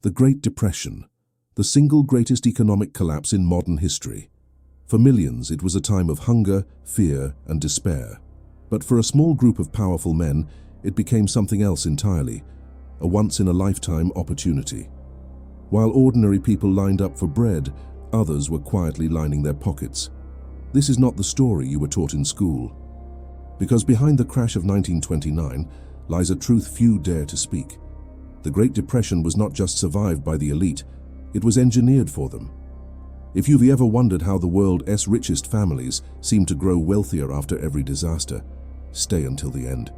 The Great Depression, the single greatest economic collapse in modern history. For millions, it was a time of hunger, fear, and despair. But for a small group of powerful men, it became something else entirely, a once-in-a-lifetime opportunity. While ordinary people lined up for bread, others were quietly lining their pockets. This is not the story you were taught in school. Because behind the crash of 1929 lies a truth few dare to speak. The Great Depression was not just survived by the elite, it was engineered for them. If you've ever wondered how the world's richest families seem to grow wealthier after every disaster, stay until the end.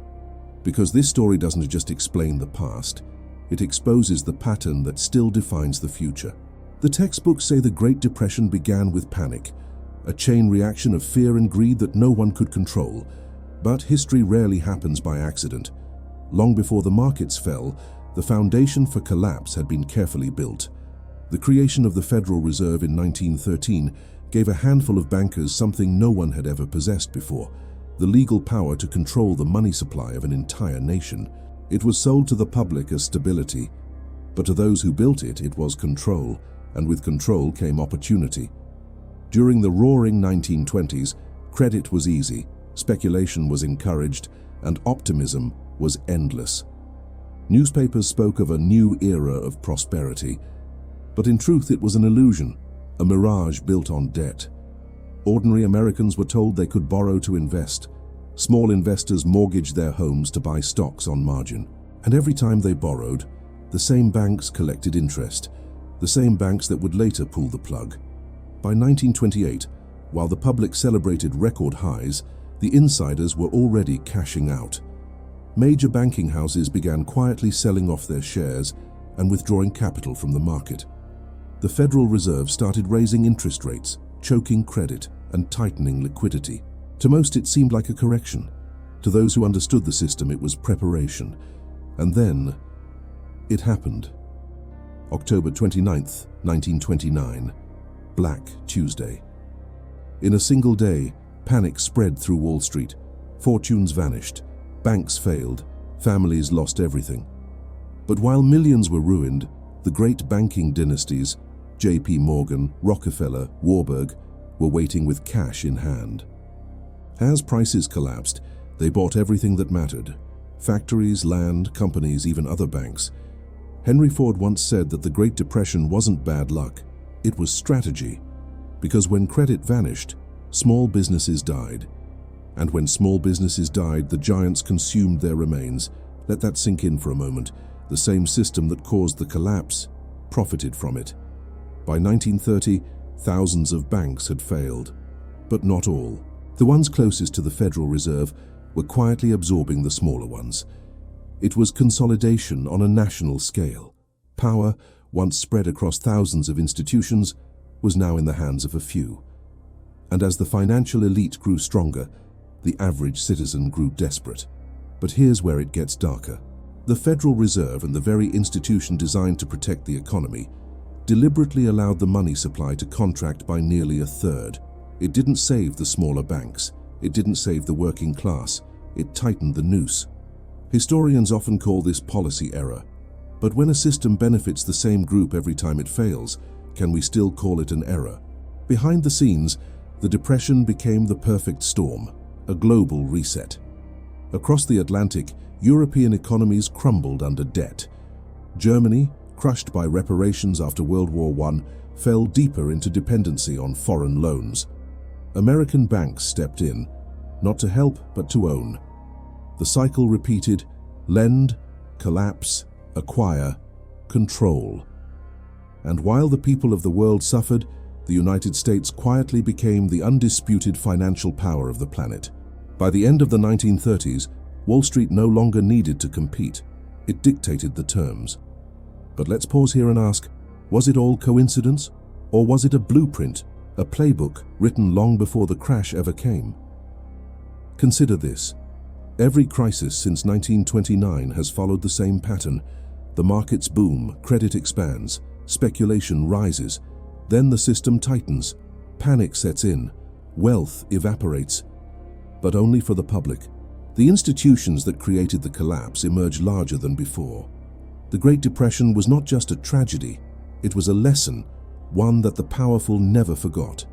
Because this story doesn't just explain the past, it exposes the pattern that still defines the future. The textbooks say the Great Depression began with panic, a chain reaction of fear and greed that no one could control. But history rarely happens by accident. Long before the markets fell, the foundation for collapse had been carefully built. The creation of the Federal Reserve in 1913 gave a handful of bankers something no one had ever possessed before: the legal power to control the money supply of an entire nation. It was sold to the public as stability, but to those who built it, it was control, and with control came opportunity. During the roaring 1920s, credit was easy, speculation was encouraged, and optimism was endless. Newspapers spoke of a new era of prosperity, but in truth it was an illusion, a mirage built on debt. Ordinary Americans were told they could borrow to invest. Small investors mortgaged their homes to buy stocks on margin. And every time they borrowed, the same banks collected interest, the same banks that would later pull the plug. By 1928, while the public celebrated record highs, the insiders were already cashing out. Major banking houses began quietly selling off their shares and withdrawing capital from the market. The Federal Reserve started raising interest rates, choking credit, and tightening liquidity. To most, it seemed like a correction. To those who understood the system, it was preparation. And then, it happened. October 29th, 1929, Black Tuesday. In a single day, panic spread through Wall Street. Fortunes vanished, banks failed, families lost everything. But while millions were ruined, the great banking dynasties, J.P. Morgan, Rockefeller, Warburg, were waiting with cash in hand. As prices collapsed, they bought everything that mattered: factories, land, companies, even other banks. Henry Ford once said that the Great Depression wasn't bad luck, it was strategy. Because when credit vanished, small businesses died. And when small businesses died, the giants consumed their remains. Let that sink in for a moment. The same system that caused the collapse profited from it. By 1930, thousands of banks had failed. But not all. The ones closest to the Federal Reserve were quietly absorbing the smaller ones. It was consolidation on a national scale. Power, once spread across thousands of institutions, was now in the hands of a few. And as the financial elite grew stronger, the average citizen grew desperate. But here's where it gets darker. The Federal Reserve, and the very institution designed to protect the economy, deliberately allowed the money supply to contract by nearly a third. It didn't save the smaller banks. It didn't save the working class. It tightened the noose. Historians often call this policy error. But when a system benefits the same group every time it fails, can we still call it an error? Behind the scenes, the Depression became the perfect storm, a global reset. Across the Atlantic, European economies crumbled under debt. Germany, crushed by reparations after World War I, fell deeper into dependency on foreign loans. American banks stepped in, not to help but to own. The cycle repeated: lend, collapse, acquire, control. And while the people of the world suffered, the United States quietly became the undisputed financial power of the planet. By the end of the 1930s, Wall Street no longer needed to compete. It dictated the terms. But let's pause here and ask, was it all coincidence? Or was it a blueprint, a playbook written long before the crash ever came? Consider this. Every crisis since 1929 has followed the same pattern. The markets boom, credit expands, speculation rises. Then the system tightens, panic sets in, wealth evaporates. But only for the public. The institutions that created the collapse emerge larger than before. The Great Depression was not just a tragedy, it was a lesson, one that the powerful never forgot.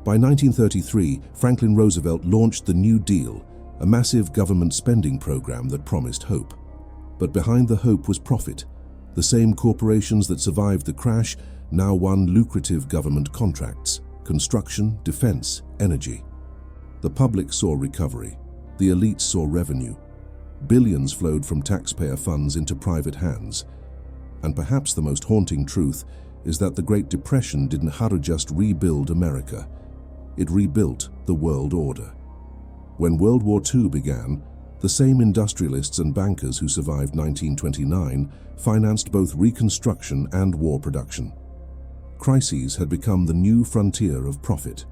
By 1933, Franklin Roosevelt launched the New Deal, a massive government spending program that promised hope. But behind the hope was profit. The same corporations that survived the crash now won lucrative government contracts: construction, defense, energy. The public saw recovery. The elites saw revenue. Billions flowed from taxpayer funds into private hands. And perhaps the most haunting truth is that the Great Depression didn't just rebuild America. It rebuilt the world order. When World War II began, the same industrialists and bankers who survived 1929 financed both reconstruction and war production. Crises had become the new frontier of profit.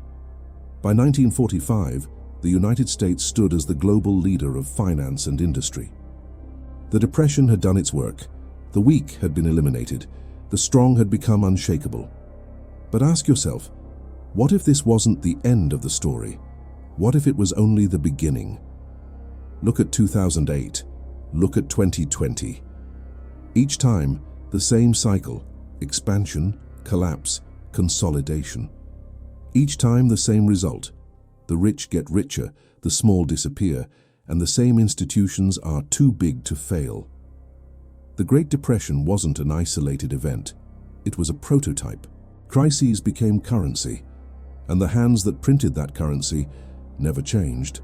By 1945, the United States stood as the global leader of finance and industry. The Depression had done its work. The weak had been eliminated. The strong had become unshakable. But ask yourself, what if this wasn't the end of the story? What if it was only the beginning? Look at 2008. Look at 2020. Each time, the same cycle: expansion, collapse, consolidation. Each time the same result: the rich get richer, the small disappear, and the same institutions are too big to fail. The Great Depression wasn't an isolated event. It was a prototype. Crises became currency, and the hands that printed that currency never changed.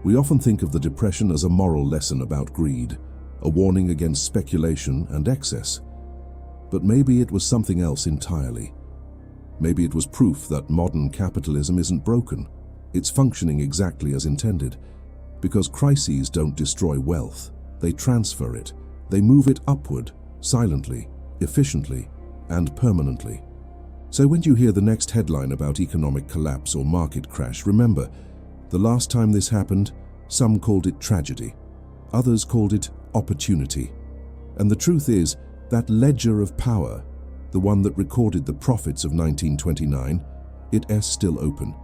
We often think of the Depression as a moral lesson about greed, a warning against speculation and excess. But maybe it was something else entirely. Maybe it was proof that modern capitalism isn't broken. It's functioning exactly as intended. Because crises don't destroy wealth, they transfer it. They move it upward, silently, efficiently, and permanently. So when you hear the next headline about economic collapse or market crash, remember, the last time this happened, some called it tragedy. Others called it opportunity. And the truth is, that ledger of power, the one that recorded the profits of 1929, it's still open.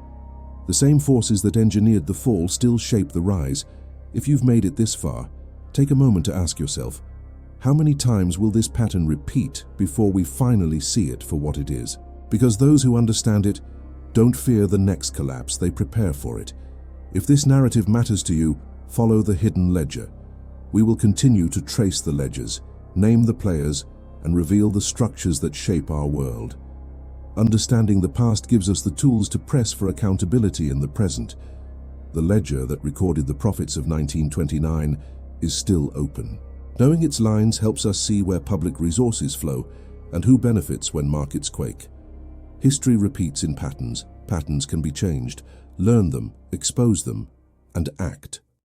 The same forces that engineered the fall still shape the rise. If you've made it this far, take a moment to ask yourself, how many times will this pattern repeat before we finally see it for what it is? Because those who understand it don't fear the next collapse, they prepare for it. If this narrative matters to you, follow the hidden ledger. We will continue to trace the ledgers, name the players, and reveal the structures that shape our world. Understanding the past gives us the tools to press for accountability in the present. The ledger that recorded the profits of 1929 is still open. Knowing its lines helps us see where public resources flow and who benefits when markets quake. History repeats in patterns. Patterns can be changed. Learn them, expose them, and act.